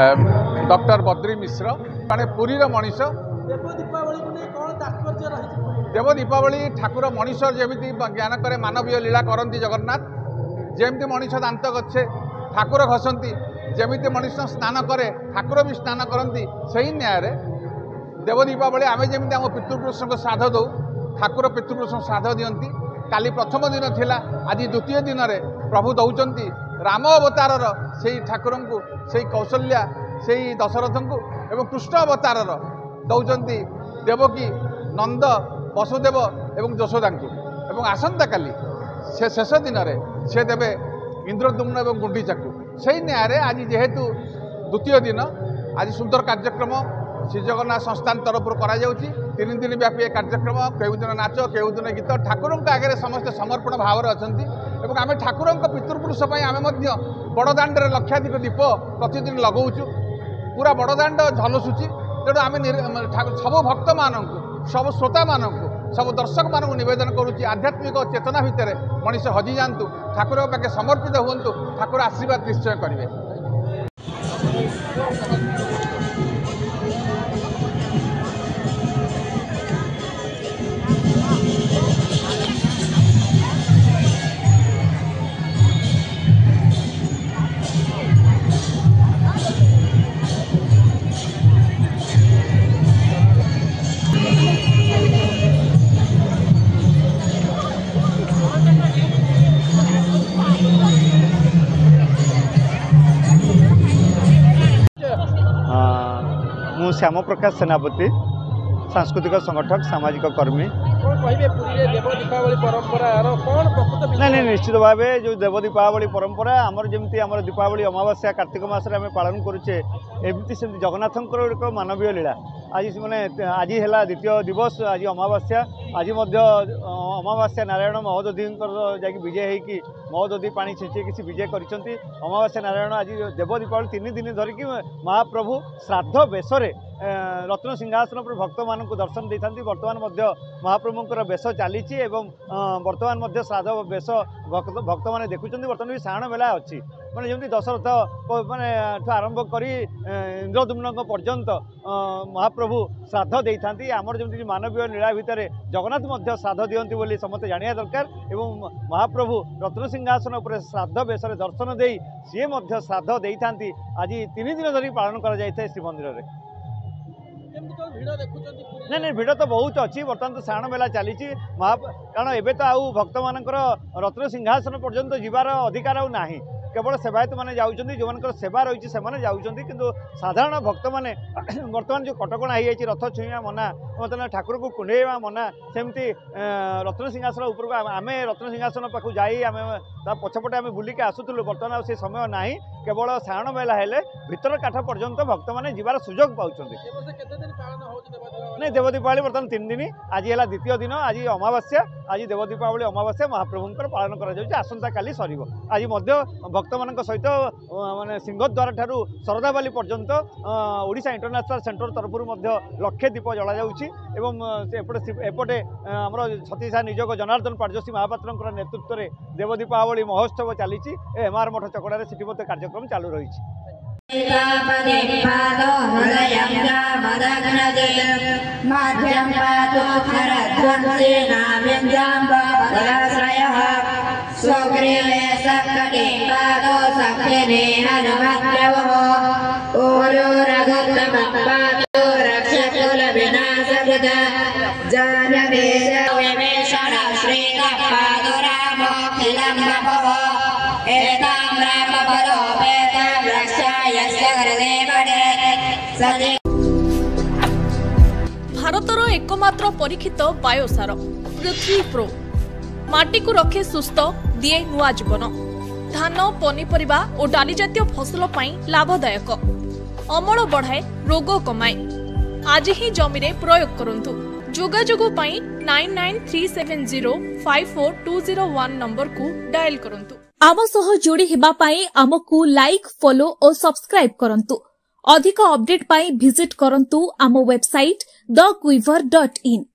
Doctor Badri मिश्र माने पुरीर मनीष देव दीपावली ठाकुर मनीष जमी ज्ञान करे मानवीय लीला करती जगन्नाथ जमी मनीष दांत गच्छे ठाकुर घसंती जमी मनीष स्नान करे ठाकुर भी स्नान करती से न्याय देव दीपावली आम जमी आम पितृपुरुष को श्राद्ध दौ ठाकुर पितृपुरुष श्राद्ध दियंती काली प्रथम दिन थिला आज द्वितीय दिन में प्रभु दौरान राम अवतार से ठाकुर को से कौशल्या से दशरथ को एवं कृष्ण अवतार दौरान देवकी नंद वसुदेव एवं यशोदा को एवं आसंता काली से शेष दिन में से देवे इंद्रदुम्न एवं गुंडीचा को से न्याय आज जेहेतु द्वितीय दिन आज सुंदर कार्यक्रम श्री जगन्नाथ संस्थान तरफ तीन दिन व्यापी कार्यक्रम केउ दिन नाच केउ दिन गीत ठाकुर आगे समस्त समर्पण भाव अच्छा आम ठाकुर पितृपुरुष आम बड़दाण्ड लक्षाधिक दीप प्रतिदिन लगाऊँ पूरा बड़दाण्ड झलसुची तेणु आम सब भक्त मान सब श्रोता मान सब दर्शक मान नवेदन करुच्ची आध्यात्मिक चेतना भितर मनीष हजि जातु ठाकुर पाखे समर्पित हूँ ठाकुर आशीर्वाद निश्चय करेंगे। श्याम प्रकाश सेनापति सांस्कृतिक संगठक सामाजिक कर्मी नहीं निश्चित भाव जो देव दीपावली परंपरा आमर जमी आम दीपावली अमावास्या कार्तिक मासरे आम पालन करुचे एमती सेमती जगन्नाथंकर एक मानवीय लीला आज मैंने आज है द्वितीय दिवस आज अमावास्या आज अमावास्या नारायण महोदधी जा विजय होगी महोदधी पानी छींचे किसी विजय करछंती अमावास्या नारायण आज देव दीपावली 3 दिन धरिकी महाप्रभु श्राद्ध बेशरे रत्न सिंहासन पर भक्त मान दर्शन देता बर्तमान महाप्रभुंर बेश चली बर्तमान श्राद्ध बेश भक्त मैंने देखुं बर्तमान भी साण मेला अच्छी मैंने जमी दशरथ मैंने आरंभ कर इंद्रदुम्न पर्यंत महाप्रभु श्राद्ध देता आमर जमी मानवीय लीला भितर जगन्नाथ श्राद्ध दियंती बोली समस्त जानिया दरकार एवं महाप्रभु रत्न सिंहासन पर श्राद्ध बेश दर्शन दे सी श्राद्ध देता आज 3 दिन धरी पालन कर श्रीमंदिर में नहीं भिड़ तो बहुत अच्छी बर्तमान तो साण मेला चली कारण एवं तो आउ भक्त मानकर रत्न सिंहासन पर्यंत जीवार अधिकार आउ ना केवल सेवायत मैंने जाऊँच जो मान सेवा रही से किंतु साधारण भक्त मैंने बर्तमान जो कटकणा हो रथ छुईवा मना बर्तमान ठाकुर को कुंडेवा मना सेमती रत्न सिंहासन उपरको आम रत्न सिंहासन पाखु जाई आम पछपटे आम बुलिकी आसुलु बर्तमान से समय ना केवल साण मेला हेले भितर काठ पर्यंत भक्त मैंने जीवार सुजोग पाँच नहीं देव दीपावली बर्तमान 3 दिन आज है द्वितीय दिन आज अमावास्या आज देव दीपावली अमावास्या महाप्रभुंर पालन करसंता काली सर आज भक्त मान सहित माने सिंहद्वार ठारू शरदाबाली पर्यंत ओडिशा इंटरनेशनल सेंटर तरफ लक्षे दीप जला जाउछि एवं एपटे आमर छत्तीसा निजोग जनार्दन पाटजोशी महापात्र नेतृत्व में देव दीपावली महोत्सव चली एमआर मठ चकड़े से कार्यक्रम चालू रही भारतर एकमात्र परीक्षित बायोसार पृथ्वी प्रो माटी को रखे सुस्थ दिए नुआ जीवन धान पनीपरिबा और डाली जातीय फसल पाई लाभदायक अमल बढ़ाए रोग कमाए आज ही जमी रे प्रयोग करंतु जोगाजोग पाई 9937054201 नंबर को डायल करंतु आम सह जोड़ी हेबा पाई आमकु लाइक फॉलो और सब्सक्राइब करंतु अधिक अपडेट पाई विजिट करंतु आम वेबसाइट thequiver.in